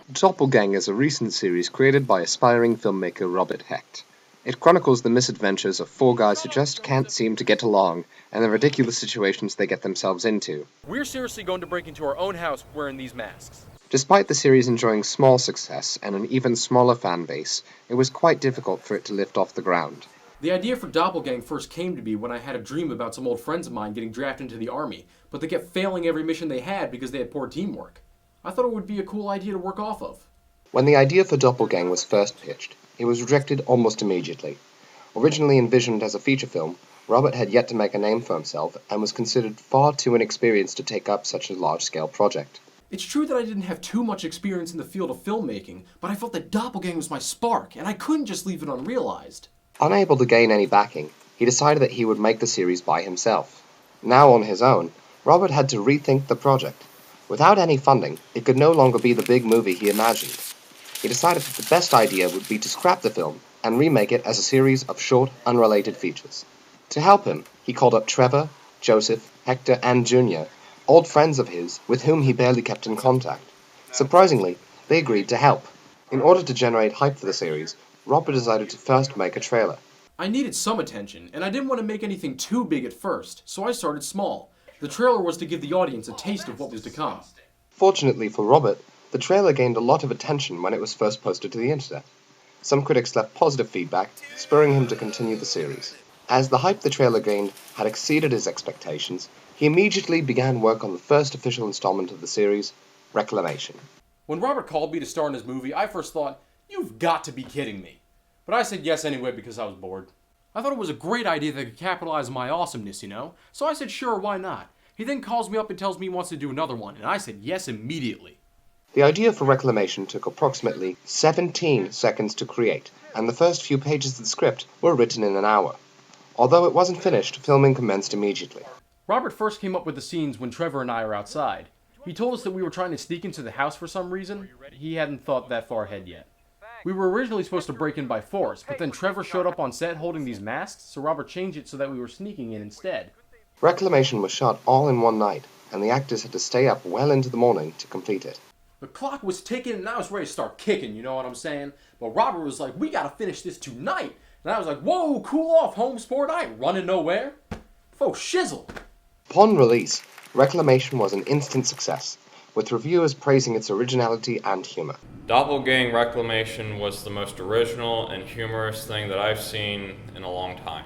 Doppelgang is a recent series created by aspiring filmmaker Robert Hecht. It chronicles the misadventures of four guys who just can't seem to get along and the ridiculous situations they get themselves into. We're seriously going to break into our own house wearing these masks. Despite the series enjoying small success and an even smaller fan base, it was quite difficult for it to lift off the ground. The idea for Doppelgang first came to me when I had a dream about some old friends of mine getting drafted into the army, but they kept failing every mission they had because they had poor teamwork. I thought it would be a cool idea to work off of. When the idea for Doppelgang was first pitched, it was rejected almost immediately. Originally envisioned as a feature film, Robert had yet to make a name for himself and was considered far too inexperienced to take up such a large-scale project. It's true that I didn't have too much experience in the field of filmmaking, but I felt that Doppelgang was my spark, and I couldn't just leave it unrealized. Unable to gain any backing, he decided that he would make the series by himself. Now on his own, Robert had to rethink the project. Without any funding, it could no longer be the big movie he imagined. He decided that the best idea would be to scrap the film and remake it as a series of short, unrelated features. To help him, he called up Trevor, Joseph, Hector, and Junior, old friends of his with whom he barely kept in contact. Surprisingly, they agreed to help. In order to generate hype for the series, Robert decided to first make a trailer. I needed some attention, and I didn't want to make anything too big at first, so I started small. The trailer was to give the audience a taste of what was to come. Fortunately for Robert, the trailer gained a lot of attention when it was first posted to the internet. Some critics left positive feedback, spurring him to continue the series. As the hype the trailer gained had exceeded his expectations, he immediately began work on the first official installment of the series, Reclamation. When Robert called me to star in his movie, I first thought, "You've got to be kidding me." But I said yes anyway because I was bored. I thought it was a great idea that could capitalize on my awesomeness, you know? So I said sure, why not? He then calls me up and tells me he wants to do another one, and I said yes immediately. The idea for Reclamation took approximately 17 seconds to create, and the first few pages of the script were written in an hour. Although it wasn't finished, filming commenced immediately. Robert first came up with the scenes when Trevor and I were outside. He told us that we were trying to sneak into the house for some reason. He hadn't thought that far ahead yet. We were originally supposed to break in by force, but then Trevor showed up on set holding these masks, so Robert changed it so that we were sneaking in instead. Reclamation was shot all in one night, and the actors had to stay up well into the morning to complete it. The clock was ticking and I was ready to start kicking, you know what I'm saying? But Robert was like, "We gotta finish this tonight." And I was like, "Whoa, cool off, home sport, I ain't running nowhere." Faux shizzle. Upon release, Reclamation was an instant success, with reviewers praising its originality and humor. Doppelgang Reclamation was the most original and humorous thing that I've seen in a long time.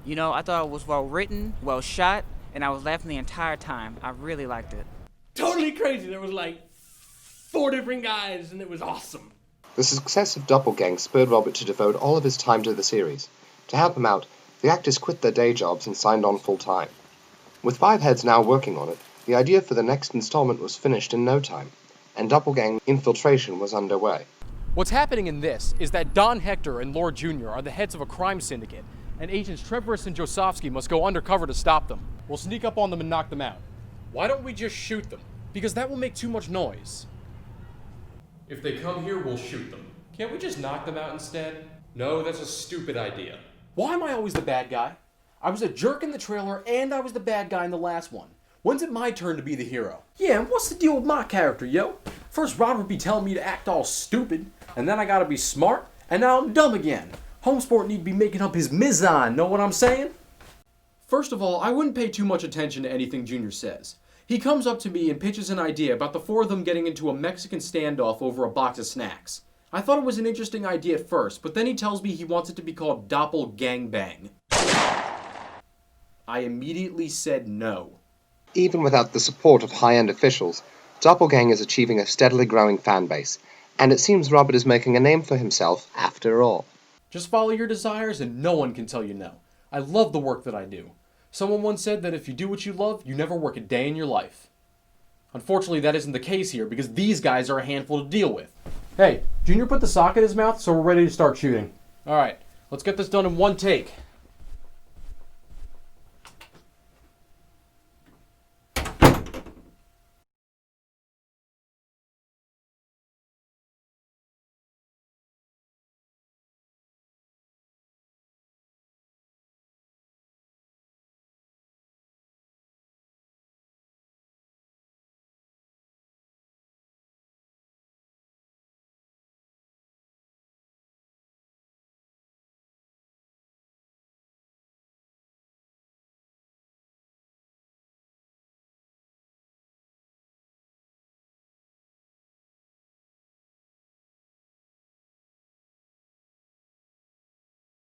You know, I thought it was well written, well shot, and I was laughing the entire time. I really liked it. Totally crazy. There was like 4 different guys, and it was awesome. The success of Doppelgang spurred Robert to devote all of his time to the series. To help him out, the actors quit their day jobs and signed on full-time. With 5 heads now working on it, the idea for the next installment was finished in no time, and Doppelgang infiltration was underway. What's happening in this is that Don Hector and Lord Jr. are the heads of a crime syndicate, and agents Trevorus and Josofsky must go undercover to stop them. We'll sneak up on them and knock them out. Why don't we just shoot them? Because that will make too much noise. If they come here, we'll shoot them. Can't we just knock them out instead? No, that's a stupid idea. Why am I always the bad guy? I was a jerk in the trailer, and I was the bad guy in the last one. When's it my turn to be the hero? Yeah, and what's the deal with my character, yo? First Robert be telling me to act all stupid, and then I gotta be smart, and now I'm dumb again. Homesport need to be making up his mizan, know what I'm saying? First of all, I wouldn't pay too much attention to anything Junior says. He comes up to me and pitches an idea about the 4 of them getting into a Mexican standoff over a box of snacks. I thought it was an interesting idea at first, but then he tells me he wants it to be called Doppelgangbang. I immediately said no. Even without the support of high-end officials, Doppelgang is achieving a steadily growing fan base, and it seems Robert is making a name for himself after all. Just follow your desires and no one can tell you no. I love the work that I do. Someone once said that if you do what you love, you never work a day in your life. Unfortunately, that isn't the case here because these guys are a handful to deal with. Hey, Junior put the sock in his mouth, so we're ready to start shooting. Alright, let's get this done in one take.